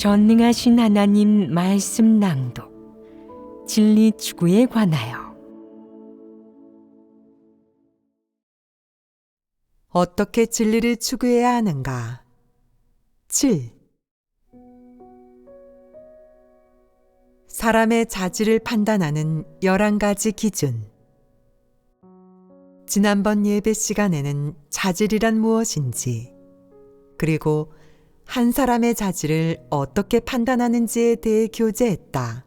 전능하신 하나님 말씀 낭독 진리 추구에 관하여 어떻게 진리를 추구해야 하는가? 7. 사람의 자질을 판단하는 11가지 기준. 지난번 예배 시간에는 자질이란 무엇인지, 그리고 한 사람의 자질을 어떻게 판단하는지에 대해 교제했다.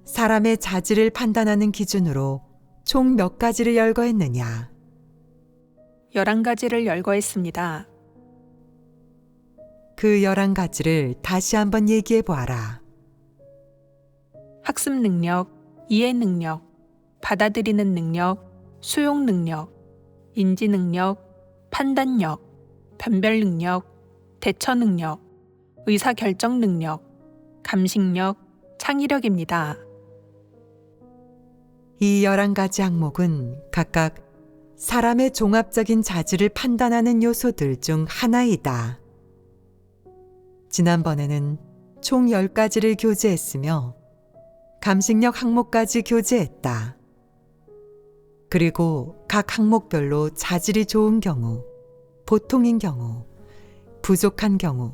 사람의 자질을 판단하는 기준으로 총 몇 가지를 열거했느냐? 11가지를 열거했습니다. 그 11가지를 다시 한번 얘기해 보아라. 학습 능력, 이해 능력, 받아들이는 능력, 수용 능력, 인지 능력, 판단력, 변별 능력, 대처 능력, 의사결정 능력, 감식력, 창의력입니다. 이 11가지 항목은 각각 사람의 종합적인 자질을 판단하는 요소들 중 하나이다. 지난번에는 총 10가지를 교제했으며 감식력 항목까지 교제했다. 그리고 각 항목별로 자질이 좋은 경우, 보통인 경우, 부족한 경우,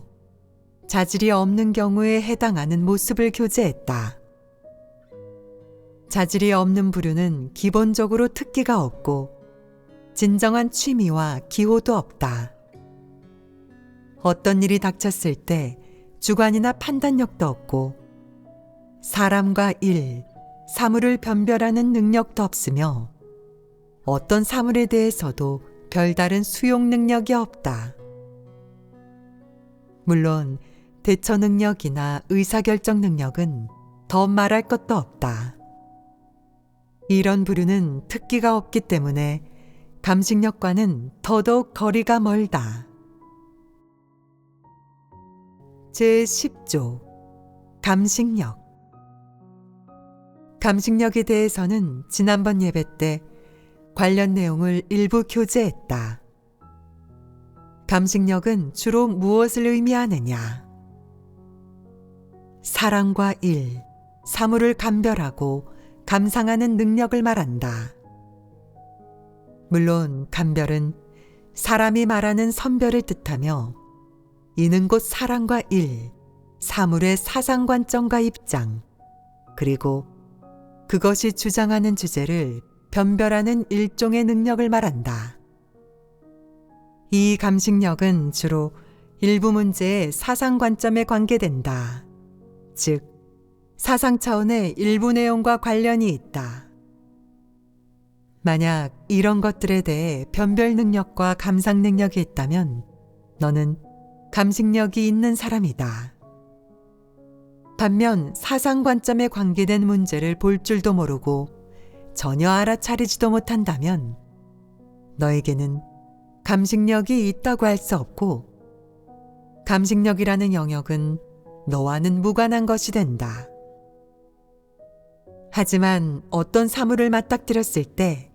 자질이 없는 경우에 해당하는 모습을 교제했다. 자질이 없는 부류는 기본적으로 특기가 없고 진정한 취미와 기호도 없다. 어떤 일이 닥쳤을 때 주관이나 판단력도 없고 사람과 일, 사물을 변별하는 능력도 없으며 어떤 사물에 대해서도 별다른 수용 능력이 없다. 물론 대처 능력이나 의사결정 능력은 더 말할 것도 없다. 이런 부류는 특기가 없기 때문에 감식력과는 더더욱 거리가 멀다. 제10조 감식력. 감식력에 대해서는 지난번 예배 때 관련 내용을 일부 교제했다. 감식력은 주로 무엇을 의미하느냐? 사람과 일, 사물을 감별하고 감상하는 능력을 말한다. 물론 감별은 사람이 말하는 선별을 뜻하며 이는 곧 사람과 일, 사물의 사상관점과 입장, 그리고 그것이 주장하는 주제를 변별하는 일종의 능력을 말한다. 이 감식력은 주로 일부 문제의 사상관점에 관계된다. 즉, 사상 차원의 일부 내용과 관련이 있다. 만약 이런 것들에 대해 변별 능력과 감상 능력이 있다면 너는 감식력이 있는 사람이다. 반면 사상 관점에 관계된 문제를 볼 줄도 모르고 전혀 알아차리지도 못한다면 너에게는 감식력이 있다고 할 수 없고 감식력이라는 영역은 너와는 무관한 것이 된다. 하지만 어떤 사물을 맞닥뜨렸을 때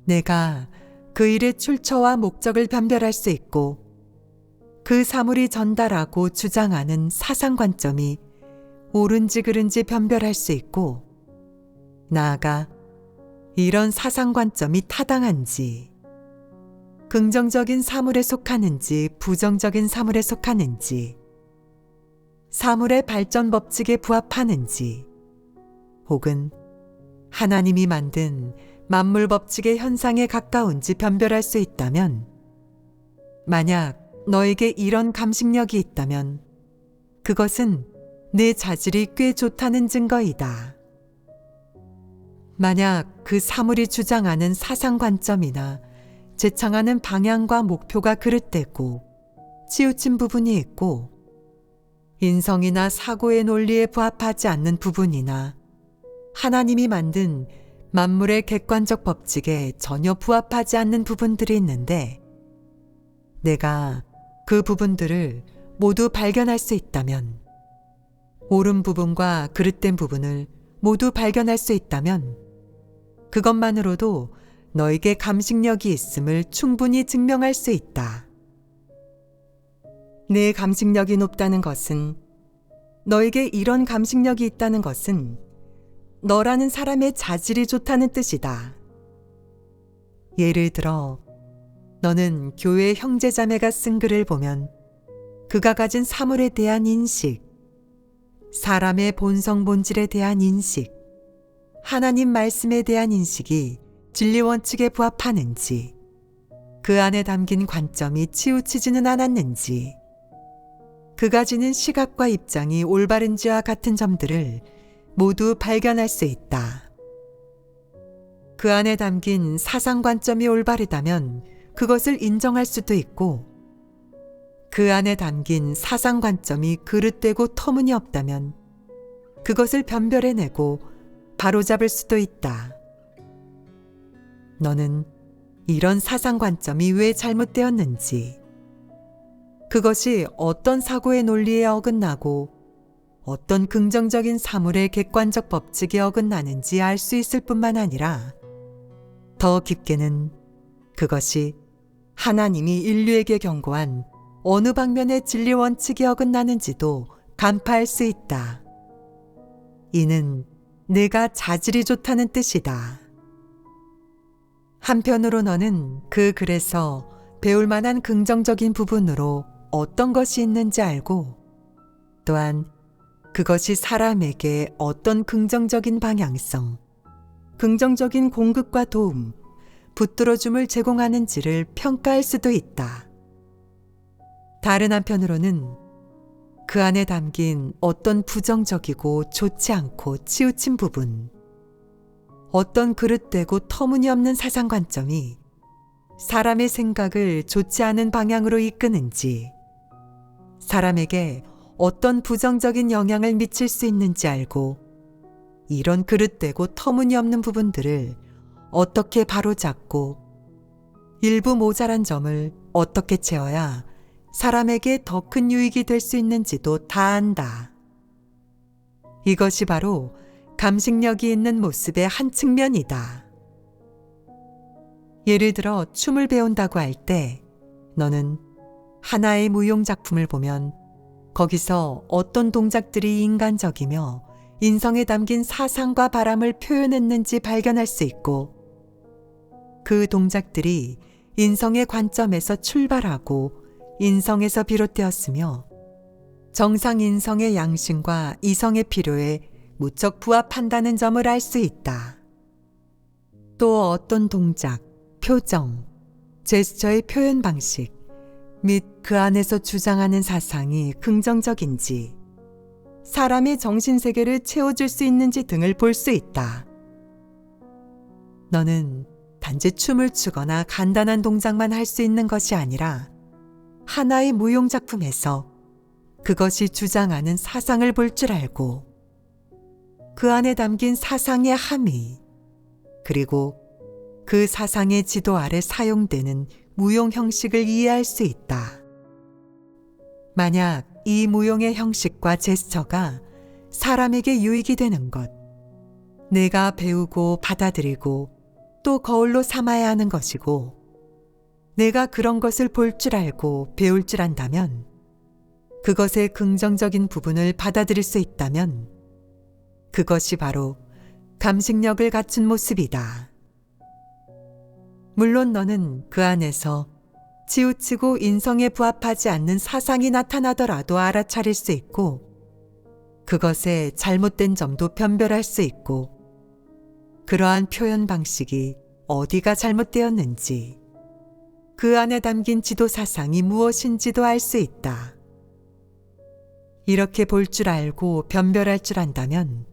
내가 그 일의 출처와 목적을 변별할 수 있고 그 사물이 전달하고 주장하는 사상관점이 옳은지 그른지 변별할 수 있고 나아가 이런 사상관점이 타당한지 긍정적인 사물에 속하는지 부정적인 사물에 속하는지 사물의 발전 법칙에 부합하는지 혹은 하나님이 만든 만물 법칙의 현상에 가까운지 변별할 수 있다면 만약 너에게 이런 감식력이 있다면 그것은 내 자질이 꽤 좋다는 증거이다. 만약 그 사물이 주장하는 사상관점이나 제창하는 방향과 목표가 그릇되고 치우친 부분이 있고 인성이나 사고의 논리에 부합하지 않는 부분이나 하나님이 만든 만물의 객관적 법칙에 전혀 부합하지 않는 부분들이 있는데 내가 그 부분들을 모두 발견할 수 있다면 옳은 부분과 그릇된 부분을 모두 발견할 수 있다면 그것만으로도 너에게 감식력이 있음을 충분히 증명할 수 있다. 내 감식력이 높다는 것은, 너에게 이런 감식력이 있다는 것은 너라는 사람의 자질이 좋다는 뜻이다. 예를 들어 너는 교회 형제자매가 쓴 글을 보면 그가 가진 사물에 대한 인식, 사람의 본성 본질에 대한 인식, 하나님 말씀에 대한 인식이 진리 원칙에 부합하는지, 그 안에 담긴 관점이 치우치지는 않았는지, 그가 지닌 시각과 입장이 올바른지와 같은 점들을 모두 발견할 수 있다. 그 안에 담긴 사상 관점이 올바르다면 그것을 인정할 수도 있고, 그 안에 담긴 사상 관점이 그릇되고 터무니없다면 그것을 변별해내고 바로잡을 수도 있다. 너는 이런 사상 관점이 왜 잘못되었는지, 그것이 어떤 사고의 논리에 어긋나고 어떤 긍정적인 사물의 객관적 법칙에 어긋나는지 알 수 있을 뿐만 아니라 더 깊게는 그것이 하나님이 인류에게 경고한 어느 방면의 진리 원칙에 어긋나는지도 간파할 수 있다. 이는 내가 자질이 좋다는 뜻이다. 한편으로 너는 그 글에서 배울 만한 긍정적인 부분으로 어떤 것이 있는지 알고, 또한 그것이 사람에게 어떤 긍정적인 방향성, 긍정적인 공급과 도움, 붙들어줌을 제공하는지를 평가할 수도 있다. 다른 한편으로는 그 안에 담긴 어떤 부정적이고 좋지 않고 치우친 부분, 어떤 그릇되고 터무니없는 사상관점이 사람의 생각을 좋지 않은 방향으로 이끄는지, 사람에게 어떤 부정적인 영향을 미칠 수 있는지 알고, 이런 그릇되고 터무니없는 부분들을 어떻게 바로잡고 일부 모자란 점을 어떻게 채워야 사람에게 더 큰 유익이 될 수 있는지도 다 안다. 이것이 바로 감식력이 있는 모습의 한 측면이다. 예를 들어 춤을 배운다고 할 때 너는 하나의 무용작품을 보면 거기서 어떤 동작들이 인간적이며 인성에 담긴 사상과 바람을 표현했는지 발견할 수 있고, 그 동작들이 인성의 관점에서 출발하고 인성에서 비롯되었으며 정상 인성의 양심과 이성의 필요에 무척 부합한다는 점을 알 수 있다. 또 어떤 동작, 표정, 제스처의 표현 방식 및 그 안에서 주장하는 사상이 긍정적인지, 사람의 정신세계를 채워줄 수 있는지 등을 볼 수 있다. 너는 단지 춤을 추거나 간단한 동작만 할 수 있는 것이 아니라 하나의 무용작품에서 그것이 주장하는 사상을 볼 줄 알고, 그 안에 담긴 사상의 함의, 그리고 그 사상의 지도 아래 사용되는 무용 형식을 이해할 수 있다. 만약 이 무용의 형식과 제스처가 사람에게 유익이 되는 것, 내가 배우고 받아들이고 또 거울로 삼아야 하는 것이고, 내가 그런 것을 볼 줄 알고 배울 줄 안다면, 그것의 긍정적인 부분을 받아들일 수 있다면 그것이 바로 감식력을 갖춘 모습이다. 물론 너는 그 안에서 치우치고 인성에 부합하지 않는 사상이 나타나더라도 알아차릴 수 있고, 그것의 잘못된 점도 변별할 수 있고, 그러한 표현 방식이 어디가 잘못되었는지, 그 안에 담긴 지도 사상이 무엇인지도 알 수 있다. 이렇게 볼 줄 알고 변별할 줄 안다면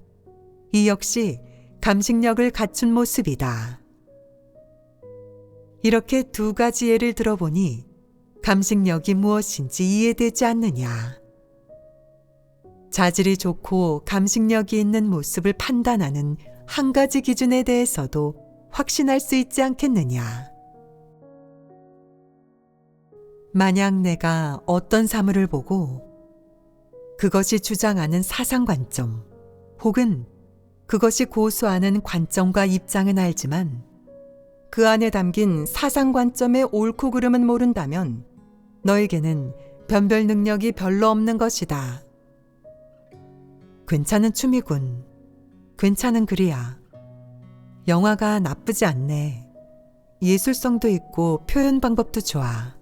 이 역시 감식력을 갖춘 모습이다. 이렇게 두 가지 예를 들어보니 감식력이 무엇인지 이해되지 않느냐? 자질이 좋고 감식력이 있는 모습을 판단하는 한 가지 기준에 대해서도 확신할 수 있지 않겠느냐? 만약 내가 어떤 사물을 보고 그것이 주장하는 사상관점 혹은 그것이 고수하는 관점과 입장은 알지만 그 안에 담긴 사상관점의 옳고 그름은 모른다면 너에게는 변별 능력이 별로 없는 것이다. 괜찮은 춤이군. 괜찮은 글이야. 영화가 나쁘지 않네. 예술성도 있고 표현 방법도 좋아.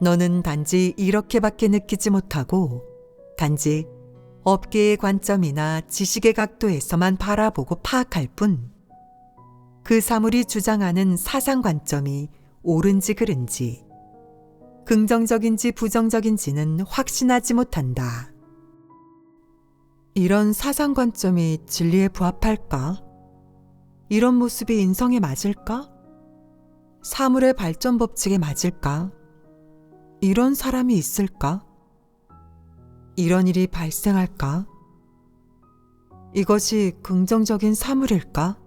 너는 단지 이렇게밖에 느끼지 못하고 단지 업계의 관점이나 지식의 각도에서만 바라보고 파악할 뿐 그 사물이 주장하는 사상 관점이 옳은지 그른지 긍정적인지 부정적인지는 확신하지 못한다. 이런 사상 관점이 진리에 부합할까? 이런 모습이 인성에 맞을까? 사물의 발전 법칙에 맞을까? 이런 사람이 있을까? 이런 일이 발생할까? 이것이 긍정적인 사물일까?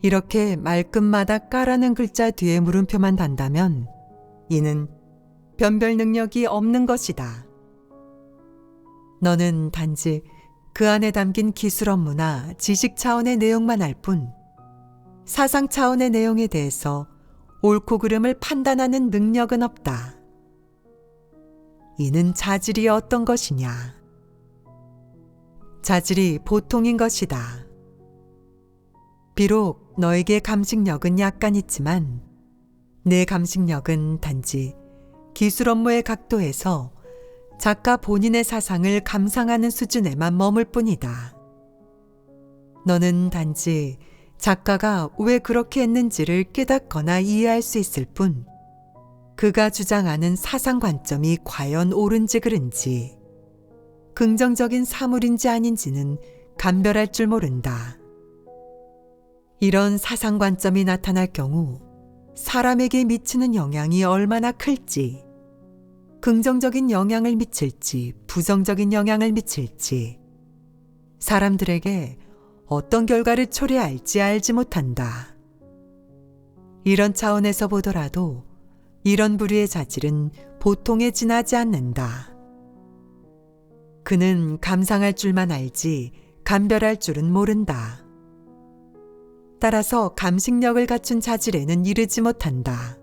이렇게 말끝마다 까라는 글자 뒤에 물음표만 단다면 이는 변별 능력이 없는 것이다. 너는 단지 그 안에 담긴 기술 업무나 지식 차원의 내용만 알 뿐 사상 차원의 내용에 대해서 옳고 그름을 판단하는 능력은 없다. 이는 자질이 어떤 것이냐? 자질이 보통인 것이다. 비록 너에게 감식력은 약간 있지만 내 감식력은 단지 기술 업무의 각도에서 작가 본인의 사상을 감상하는 수준에만 머물 뿐이다. 너는 단지 작가가 왜 그렇게 했는지를 깨닫거나 이해할 수 있을 뿐 그가 주장하는 사상 관점이 과연 옳은지 그른지 긍정적인 사물인지 아닌지는 감별할 줄 모른다. 이런 사상 관점이 나타날 경우 사람에게 미치는 영향이 얼마나 클지, 긍정적인 영향을 미칠지 부정적인 영향을 미칠지 사람들에게 어떤 결과를 초래할지 알지 못한다. 이런 차원에서 보더라도 이런 부류의 자질은 보통에 지나지 않는다. 그는 감상할 줄만 알지 감별할 줄은 모른다. 따라서 감식력을 갖춘 자질에는 이르지 못한다.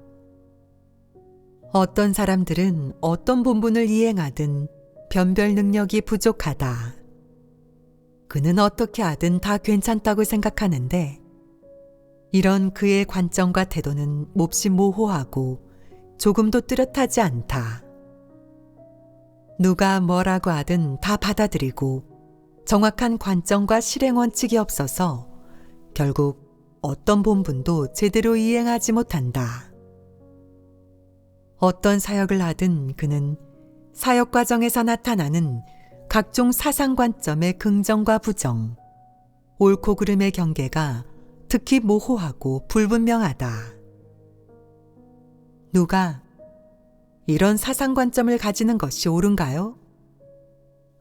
어떤 사람들은 어떤 본분을 이행하든 변별 능력이 부족하다. 그는 어떻게 하든 다 괜찮다고 생각하는데 이런 그의 관점과 태도는 몹시 모호하고 조금도 뚜렷하지 않다. 누가 뭐라고 하든 다 받아들이고 정확한 관점과 실행 원칙이 없어서 결국 어떤 본분도 제대로 이행하지 못한다. 어떤 사역을 하든 그는 사역 과정에서 나타나는 각종 사상 관점의 긍정과 부정, 옳고 그름의 경계가 특히 모호하고 불분명하다. 누가 이런 사상 관점을 가지는 것이 옳은가요?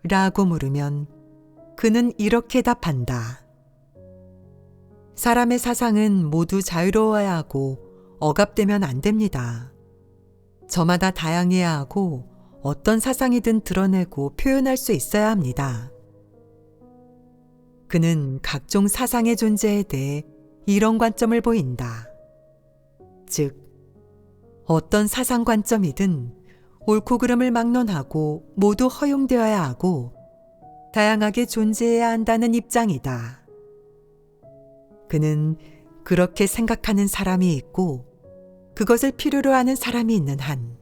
라고 물으면 그는 이렇게 답한다. 사람의 사상은 모두 자유로워야 하고 억압되면 안 됩니다. 저마다 다양해야 하고 어떤 사상이든 드러내고 표현할 수 있어야 합니다. 그는 각종 사상의 존재에 대해 이런 관점을 보인다. 즉, 어떤 사상 관점이든 옳고 그름을 막론하고 모두 허용되어야 하고 다양하게 존재해야 한다는 입장이다. 그는 그렇게 생각하는 사람이 있고 그것을 필요로 하는 사람이 있는 한,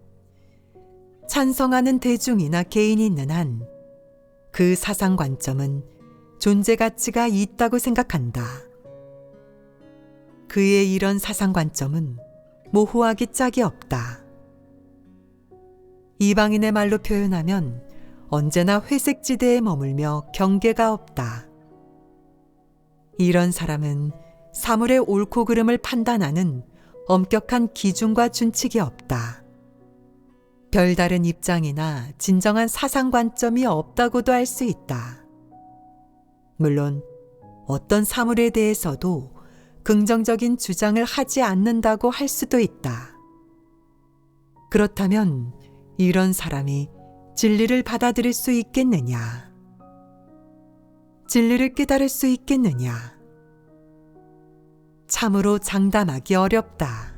찬성하는 대중이나 개인이 있는 한, 그 사상 관점은 존재 가치가 있다고 생각한다. 그의 이런 사상 관점은 모호하기 짝이 없다. 이방인의 말로 표현하면 언제나 회색지대에 머물며 경계가 없다. 이런 사람은 사물의 옳고 그름을 판단하는 엄격한 기준과 준칙이 없다. 별다른 입장이나 진정한 사상 관점이 없다고도 할 수 있다. 물론 어떤 사물에 대해서도 긍정적인 주장을 하지 않는다고 할 수도 있다. 그렇다면 이런 사람이 진리를 받아들일 수 있겠느냐? 진리를 깨달을 수 있겠느냐? 참으로 장담하기 어렵다.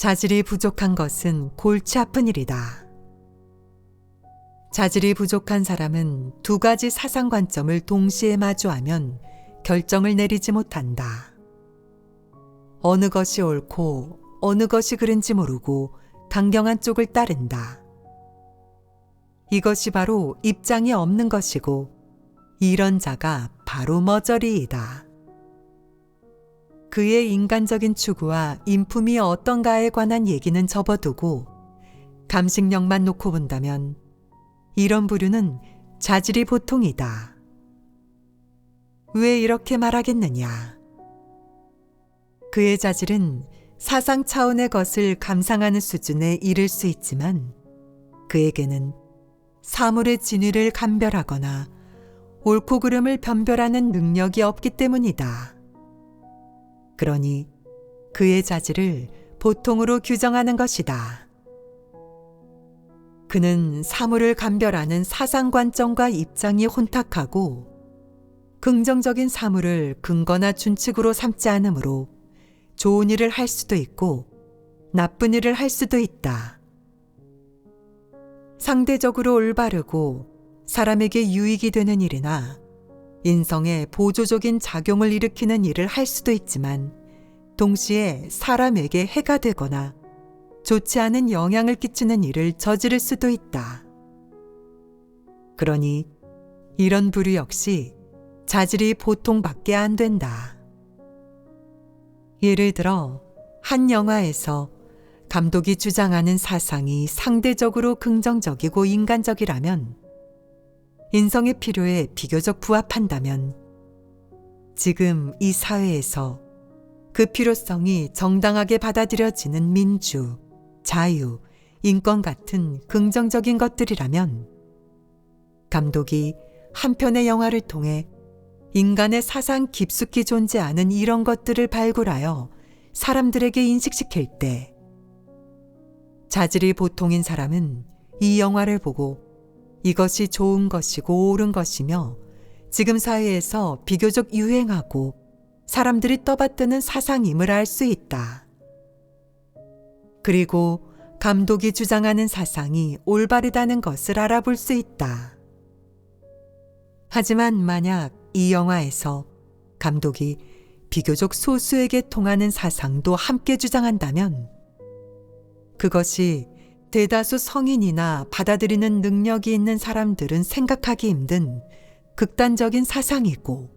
자질이 부족한 것은 골치 아픈 일이다. 자질이 부족한 사람은 두 가지 사상 관점을 동시에 마주하면 결정을 내리지 못한다. 어느 것이 옳고 어느 것이 그른지 모르고 강경한 쪽을 따른다. 이것이 바로 입장이 없는 것이고 이런 자가 바로 머저리이다. 그의 인간적인 추구와 인품이 어떤가에 관한 얘기는 접어두고 감식력만 놓고 본다면 이런 부류는 자질이 보통이다. 왜 이렇게 말하겠느냐? 그의 자질은 사상 차원의 것을 감상하는 수준에 이를 수 있지만 그에게는 사물의 진위를 감별하거나 옳고 그름을 변별하는 능력이 없기 때문이다. 그러니 그의 자질을 보통으로 규정하는 것이다. 그는 사물을 감별하는 사상 관점과 입장이 혼탁하고 긍정적인 사물을 근거나 준칙으로 삼지 않으므로 좋은 일을 할 수도 있고 나쁜 일을 할 수도 있다. 상대적으로 올바르고 사람에게 유익이 되는 일이나 인성에 보조적인 작용을 일으키는 일을 할 수도 있지만 동시에 사람에게 해가 되거나 좋지 않은 영향을 끼치는 일을 저지를 수도 있다. 그러니 이런 부류 역시 자질이 보통밖에 안 된다. 예를 들어 한 영화에서 감독이 주장하는 사상이 상대적으로 긍정적이고 인간적이라면 인성의 필요에 비교적 부합한다면 지금 이 사회에서 그 필요성이 정당하게 받아들여지는 민주, 자유, 인권 같은 긍정적인 것들이라면 감독이 한 편의 영화를 통해 인간의 사상 깊숙이 존재하는 이런 것들을 발굴하여 사람들에게 인식시킬 때 자질이 보통인 사람은 이 영화를 보고 이것이 좋은 것이고 옳은 것이며 지금 사회에서 비교적 유행하고 사람들이 떠받드는 사상임을 알 수 있다. 그리고 감독이 주장하는 사상이 올바르다는 것을 알아볼 수 있다. 하지만 만약 이 영화에서 감독이 비교적 소수에게 통하는 사상도 함께 주장한다면 그것이 대다수 성인이나 받아들이는 능력이 있는 사람들은 생각하기 힘든 극단적인 사상이고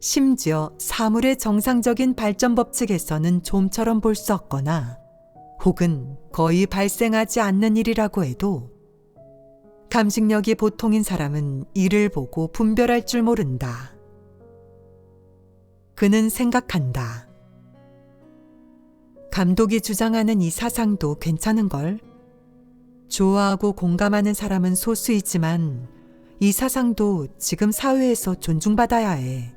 심지어 사물의 정상적인 발전 법칙에서는 좀처럼 볼 수 없거나 혹은 거의 발생하지 않는 일이라고 해도 감식력이 보통인 사람은 이를 보고 분별할 줄 모른다. 그는 생각한다. 감독이 주장하는 이 사상도 괜찮은걸? 좋아하고 공감하는 사람은 소수이지만 이 사상도 지금 사회에서 존중받아야 해.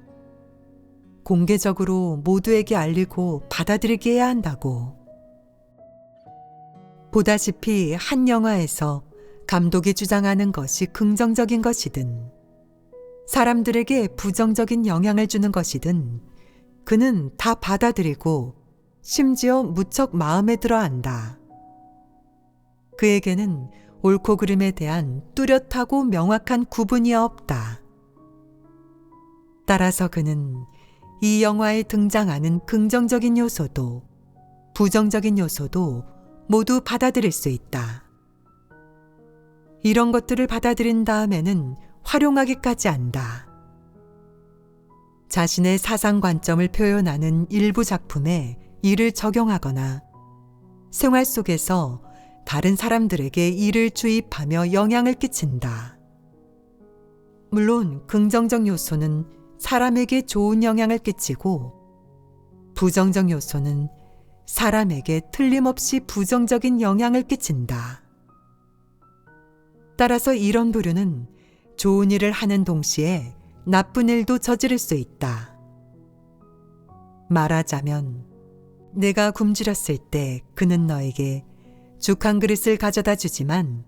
공개적으로 모두에게 알리고 받아들이게 해야 한다고. 보다시피 한 영화에서 감독이 주장하는 것이 긍정적인 것이든 사람들에게 부정적인 영향을 주는 것이든 그는 다 받아들이고 심지어 무척 마음에 들어 한다. 그에게는 옳고 그름에 대한 뚜렷하고 명확한 구분이 없다. 따라서 그는 이 영화에 등장하는 긍정적인 요소도 부정적인 요소도 모두 받아들일 수 있다. 이런 것들을 받아들인 다음에는 활용하기까지 한다. 자신의 사상 관점을 표현하는 일부 작품에 이를 적용하거나 생활 속에서 다른 사람들에게 이를 주입하며 영향을 끼친다. 물론 긍정적 요소는 사람에게 좋은 영향을 끼치고 부정적 요소는 사람에게 틀림없이 부정적인 영향을 끼친다. 따라서 이런 부류는 좋은 일을 하는 동시에 나쁜 일도 저지를 수 있다. 말하자면 내가 굶주렸을 때 그는 너에게 죽 한 그릇을 가져다 주지만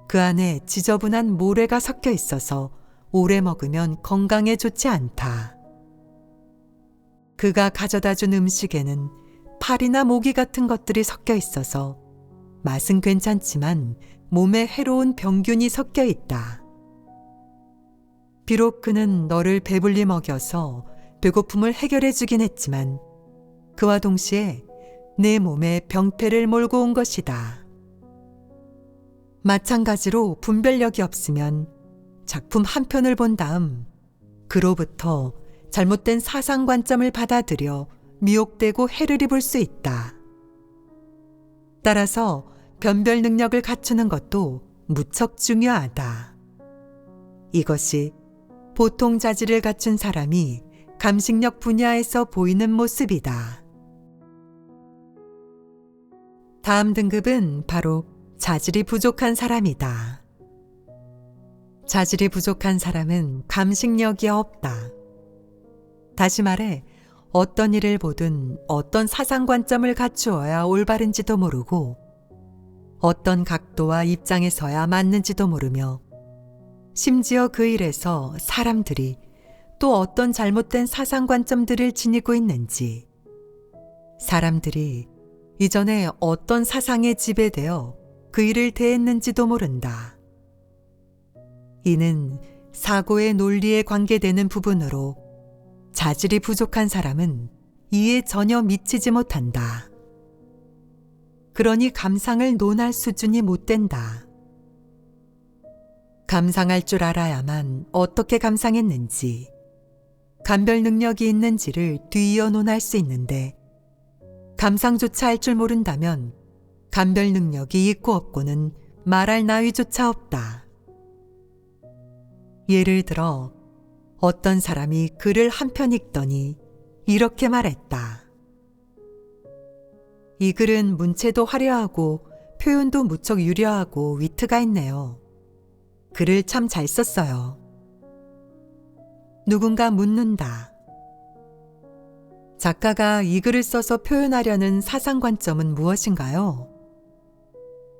그 안에 지저분한 모래가 섞여 있어서 오래 먹으면 건강에 좋지 않다. 그가 가져다 준 음식에는 파리나 모기 같은 것들이 섞여 있어서 맛은 괜찮지만 몸에 해로운 병균이 섞여 있다. 비록 그는 너를 배불리 먹여서 배고픔을 해결해 주긴 했지만 그와 동시에 내 몸에 병폐를 몰고 온 것이다. 마찬가지로 분별력이 없으면 작품 한 편을 본 다음 그로부터 잘못된 사상관점을 받아들여 미혹되고 해를 입을 수 있다. 따라서 변별 능력을 갖추는 것도 무척 중요하다. 이것이 보통 자질을 갖춘 사람이 감식력 분야에서 보이는 모습이다. 다음 등급은 바로 자질이 부족한 사람이다. 자질이 부족한 사람은 감식력이 없다. 다시 말해 어떤 일을 보든 어떤 사상관점을 갖추어야 올바른지도 모르고 어떤 각도와 입장에서야 맞는지도 모르며 심지어 그 일에서 사람들이 또 어떤 잘못된 사상관점들을 지니고 있는지, 사람들이 이전에 어떤 사상에 지배되어 그 일을 대했는지도 모른다. 이는 사고의 논리에 관계되는 부분으로 자질이 부족한 사람은 이에 전혀 미치지 못한다. 그러니 감상을 논할 수준이 못 된다. 감상할 줄 알아야만 어떻게 감상했는지, 감별 능력이 있는지를 뒤이어 논할 수 있는데 감상조차 할 줄 모른다면 감별 능력이 있고 없고는 말할 나위조차 없다. 예를 들어 어떤 사람이 글을 한 편 읽더니 이렇게 말했다. 이 글은 문체도 화려하고 표현도 무척 유려하고 위트가 있네요. 글을 참 잘 썼어요. 누군가 묻는다. 작가가 이 글을 써서 표현하려는 사상관점은 무엇인가요?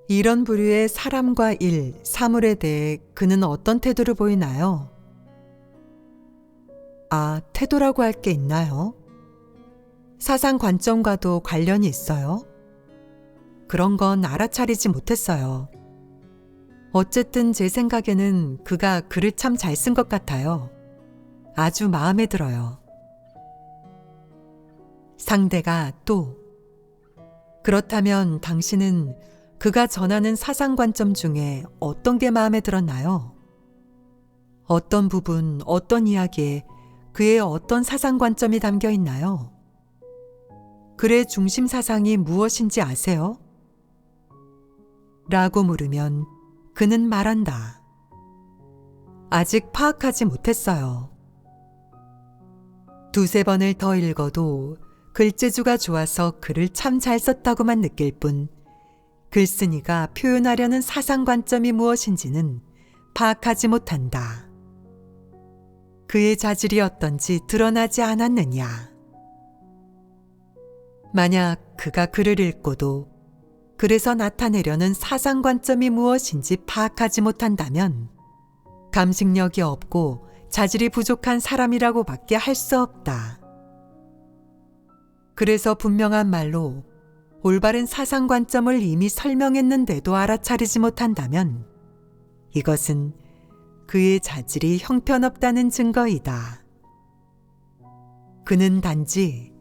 이런 부류의 사람과 일, 사물에 대해 그는 어떤 태도를 보이나요? 아, 태도라고 할 게 있나요? 사상관점과도 관련이 있어요? 그런 건 알아차리지 못했어요. 어쨌든 제 생각에는 그가 글을 참 잘 쓴 것 같아요. 아주 마음에 들어요. 상대가 또, 그렇다면 당신은 그가 전하는 사상관점 중에 어떤 게 마음에 들었나요? 어떤 부분, 어떤 이야기에 그의 어떤 사상관점이 담겨 있나요? 글의 중심 사상이 무엇인지 아세요? 라고 물으면 그는 말한다. 아직 파악하지 못했어요. 두세 번을 더 읽어도 글재주가 좋아서 글을 참 잘 썼다고만 느낄 뿐 글쓴이가 표현하려는 사상관점이 무엇인지는 파악하지 못한다. 그의 자질이 어떤지 드러나지 않았느냐. 만약 그가 글을 읽고도 글에서 나타내려는 사상관점이 무엇인지 파악하지 못한다면 감식력이 없고 자질이 부족한 사람이라고 밖에 할 수 없다. 그래서 분명한 말로 올바른 사상관점을 이미 설명했는데도 알아차리지 못한다면 이것은 그의 자질이 형편없다는 증거이다. 그는 단지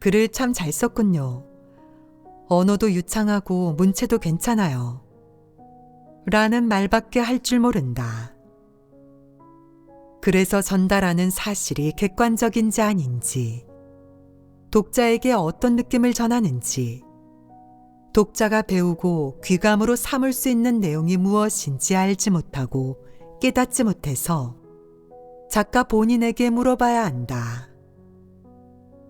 글을 참 잘 썼군요. 언어도 유창하고 문체도 괜찮아요. 라는 말밖에 할 줄 모른다. 그래서 전달하는 사실이 객관적인지 아닌지, 독자에게 어떤 느낌을 전하는지, 독자가 배우고 귀감으로 삼을 수 있는 내용이 무엇인지 알지 못하고 깨닫지 못해서 작가 본인에게 물어봐야 한다.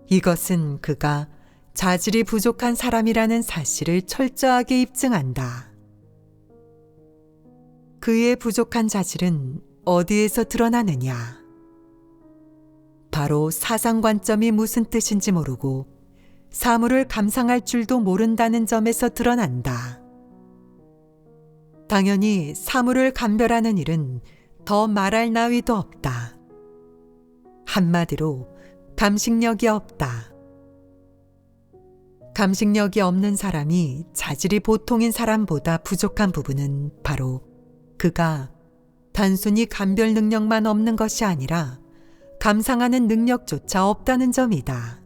이것은 그가 자질이 부족한 사람이라는 사실을 철저하게 입증한다. 그의 부족한 자질은 어디에서 드러나느냐? 바로 사상관점이 무슨 뜻인지 모르고 사물을 감상할 줄도 모른다는 점에서 드러난다. 당연히 사물을 감별하는 일은 더 말할 나위도 없다. 한마디로 감식력이 없다. 감식력이 없는 사람이 자질이 보통인 사람보다 부족한 부분은 바로 그가 단순히 감별 능력만 없는 것이 아니라 감상하는 능력조차 없다는 점이다.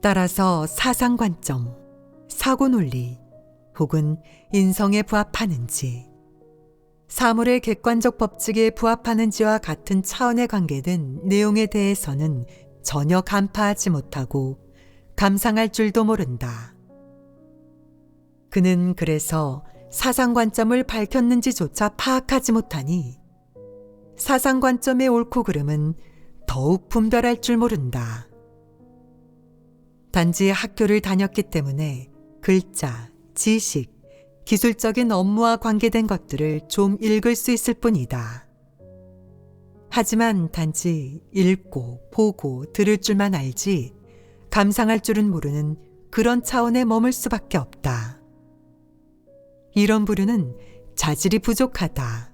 따라서 사상관점, 사고논리 혹은 인성에 부합하는지, 사물의 객관적 법칙에 부합하는지와 같은 차원에 관계된 내용에 대해서는 전혀 간파하지 못하고 감상할 줄도 모른다. 그는 그래서 사상관점을 밝혔는지조차 파악하지 못하니 사상관점의 옳고 그름은 더욱 분별할 줄 모른다. 단지 학교를 다녔기 때문에 글자, 지식, 기술적인 업무와 관계된 것들을 좀 읽을 수 있을 뿐이다. 하지만 단지 읽고 보고 들을 줄만 알지 감상할 줄은 모르는 그런 차원에 머물 수밖에 없다. 이런 부류는 자질이 부족하다.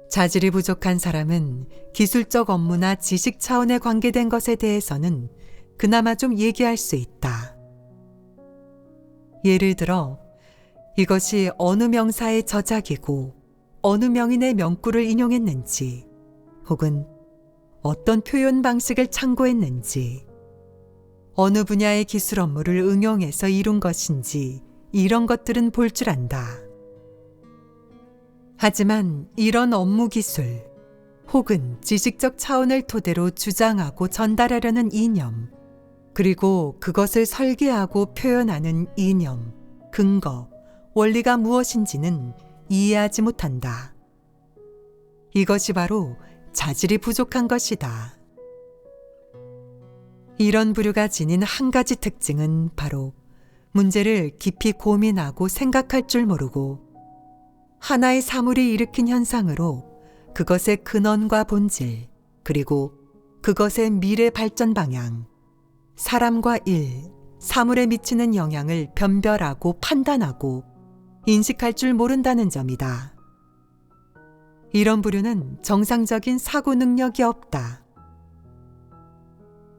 자질이 부족한 사람은 기술적 업무나 지식 차원에 관계된 것에 대해서는 그나마 좀 얘기할 수 있다. 예를 들어 이것이 어느 명사의 저작이고 어느 명인의 명구를 인용했는지, 혹은 어떤 표현 방식을 참고했는지, 어느 분야의 기술 업무를 응용해서 이룬 것인지, 이런 것들은 볼 줄 안다. 하지만 이런 업무 기술 혹은 지식적 차원을 토대로 주장하고 전달하려는 이념, 그리고 그것을 설계하고 표현하는 이념, 근거, 원리가 무엇인지는 이해하지 못한다. 이것이 바로 자질이 부족한 것이다. 이런 부류가 지닌 한 가지 특징은 바로 문제를 깊이 고민하고 생각할 줄 모르고 하나의 사물이 일으킨 현상으로 그것의 근원과 본질, 그리고 그것의 미래 발전 방향, 사람과 일, 사물에 미치는 영향을 변별하고 판단하고 인식할 줄 모른다는 점이다. 이런 부류는 정상적인 사고 능력이 없다.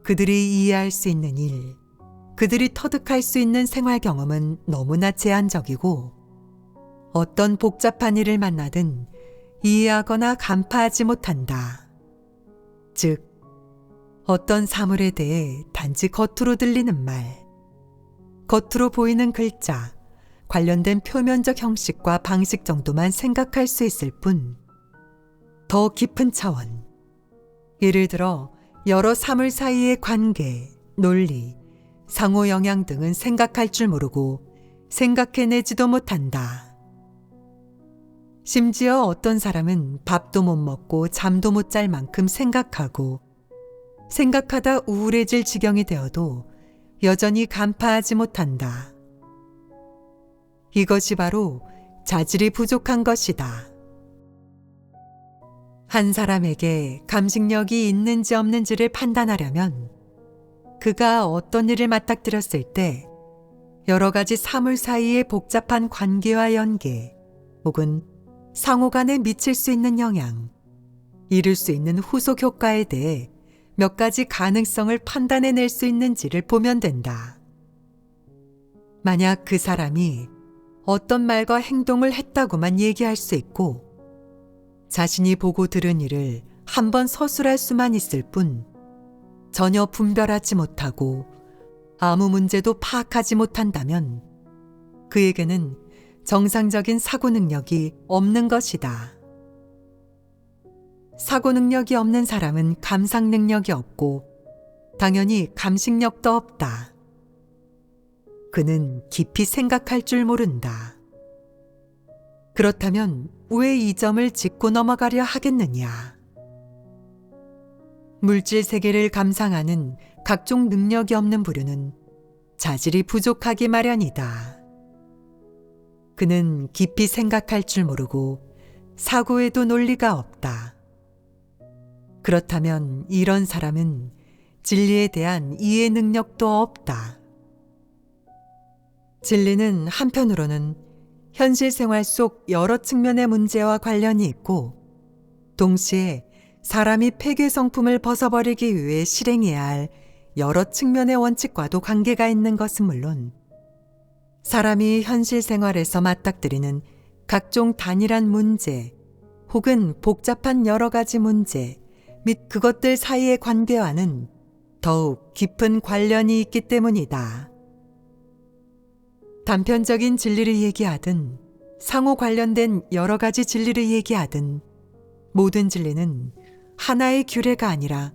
그들이 이해할 수 있는 일, 그들이 터득할 수 있는 생활 경험은 너무나 제한적이고 어떤 복잡한 일을 만나든 이해하거나 간파하지 못한다. 즉, 어떤 사물에 대해 단지 겉으로 들리는 말, 겉으로 보이는 글자, 관련된 표면적 형식과 방식 정도만 생각할 수 있을 뿐, 더 깊은 차원, 예를 들어 여러 사물 사이의 관계, 논리, 상호 영향 등은 생각할 줄 모르고 생각해내지도 못한다. 심지어 어떤 사람은 밥도 못 먹고 잠도 못 잘 만큼 생각하고 생각하다 우울해질 지경이 되어도 여전히 간파하지 못한다. 이것이 바로 자질이 부족한 것이다. 한 사람에게 감식력이 있는지 없는지를 판단하려면 그가 어떤 일을 맞닥뜨렸을 때 여러 가지 사물 사이의 복잡한 관계와 연계, 혹은 상호 간에 미칠 수 있는 영향, 이룰 수 있는 후속 효과에 대해 몇 가지 가능성을 판단해낼 수 있는지를 보면 된다. 만약 그 사람이 어떤 말과 행동을 했다고만 얘기할 수 있고 자신이 보고 들은 일을 한번 서술할 수만 있을 뿐 전혀 분별하지 못하고 아무 문제도 파악하지 못한다면 그에게는 정상적인 사고 능력이 없는 것이다. 사고 능력이 없는 사람은 감상 능력이 없고 당연히 감식력도 없다. 그는 깊이 생각할 줄 모른다. 그렇다면 왜 이 점을 짚고 넘어가려 하겠느냐? 물질 세계를 감상하는 각종 능력이 없는 부류는 자질이 부족하기 마련이다. 그는 깊이 생각할 줄 모르고 사고에도 논리가 없다. 그렇다면 이런 사람은 진리에 대한 이해 능력도 없다. 진리는 한편으로는 현실 생활 속 여러 측면의 문제와 관련이 있고 동시에 사람이 폐괴 성품을 벗어버리기 위해 실행해야 할 여러 측면의 원칙과도 관계가 있는 것은 물론 사람이 현실 생활에서 맞닥뜨리는 각종 단일한 문제 혹은 복잡한 여러 가지 문제 및 그것들 사이의 관계와는 더욱 깊은 관련이 있기 때문이다. 단편적인 진리를 얘기하든 상호 관련된 여러 가지 진리를 얘기하든 모든 진리는 하나의 규례가 아니라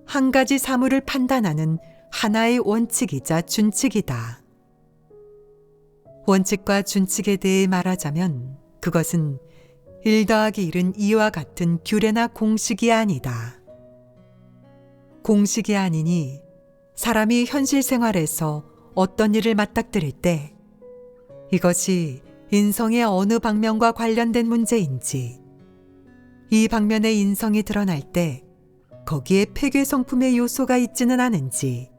한 가지 사물을 판단하는 하나의 원칙이자 준칙이다. 원칙과 준칙에 대해 말하자면 그것은 1 더하기 1은 2와 같은 규례나 공식이 아니다. 공식이 아니니 사람이 현실 생활에서 어떤 일을 맞닥뜨릴 때 이것이 인성의 어느 방면과 관련된 문제인지 이 방면의 인성이 드러날 때 거기에 폐괴성품의 요소가 있지는 않은지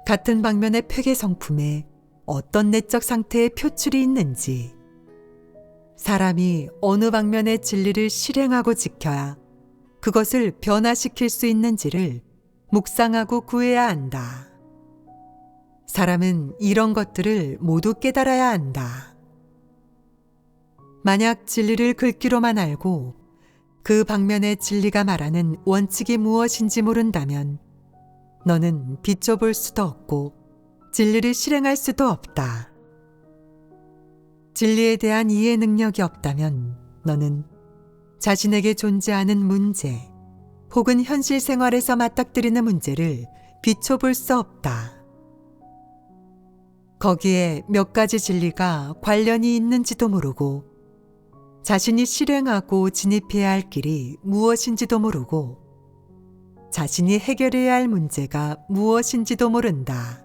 같은 방면의 폐괴성품에 어떤 내적 상태의 표출이 있는지 사람이 어느 방면의 진리를 실행하고 지켜야 그것을 변화시킬 수 있는지를 묵상하고 구해야 한다. 사람은 이런 것들을 모두 깨달아야 한다. 만약 진리를 글귀로만 알고 그 방면의 진리가 말하는 원칙이 무엇인지 모른다면 너는 비춰볼 수도 없고 진리를 실행할 수도 없다. 진리에 대한 이해 능력이 없다면 너는 자신에게 존재하는 문제 혹은 현실 생활에서 맞닥뜨리는 문제를 비춰볼 수 없다. 거기에 몇 가지 진리가 관련이 있는지도 모르고 자신이 실행하고 진입해야 할 길이 무엇인지도 모르고 자신이 해결해야 할 문제가 무엇인지도 모른다.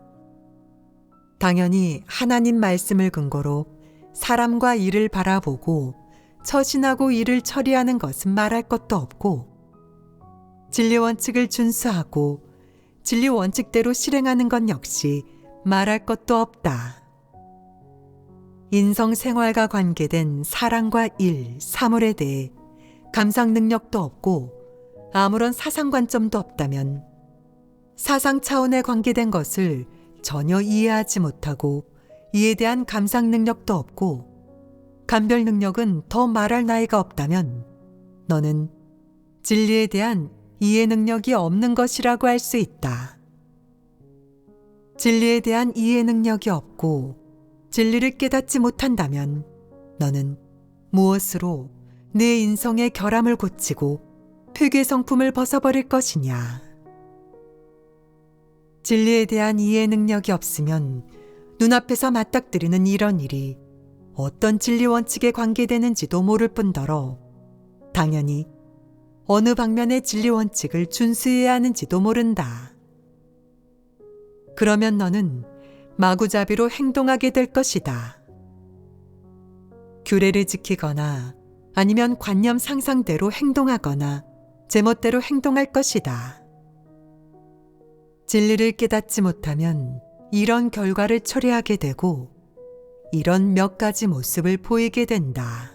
당연히 하나님 말씀을 근거로 사람과 일을 바라보고 처신하고 일을 처리하는 것은 말할 것도 없고 진리 원칙을 준수하고 진리 원칙대로 실행하는 것 역시 말할 것도 없다. 인성 생활과 관계된 사랑과 일, 사물에 대해 감상 능력도 없고 아무런 사상 관점도 없다면 사상 차원에 관계된 것을 전혀 이해하지 못하고 이에 대한 감상 능력도 없고 감별 능력은 더 말할 나위가 없다면 너는 진리에 대한 이해 능력이 없는 것이라고 할 수 있다. 진리에 대한 이해 능력이 없고 진리를 깨닫지 못한다면 너는 무엇으로 내 인성의 결함을 고치고 폐괴성품을 벗어버릴 것이냐. 진리에 대한 이해 능력이 없으면 눈앞에서 맞닥뜨리는 이런 일이 어떤 진리 원칙에 관계되는지도 모를 뿐더러 당연히 어느 방면의 진리 원칙을 준수해야 하는지도 모른다. 그러면 너는 마구잡이로 행동하게 될 것이다. 규례를 지키거나 아니면 관념 상상대로 행동하거나 제멋대로 행동할 것이다. 진리를 깨닫지 못하면 이런 결과를 초래하게 되고 이런 몇 가지 모습을 보이게 된다.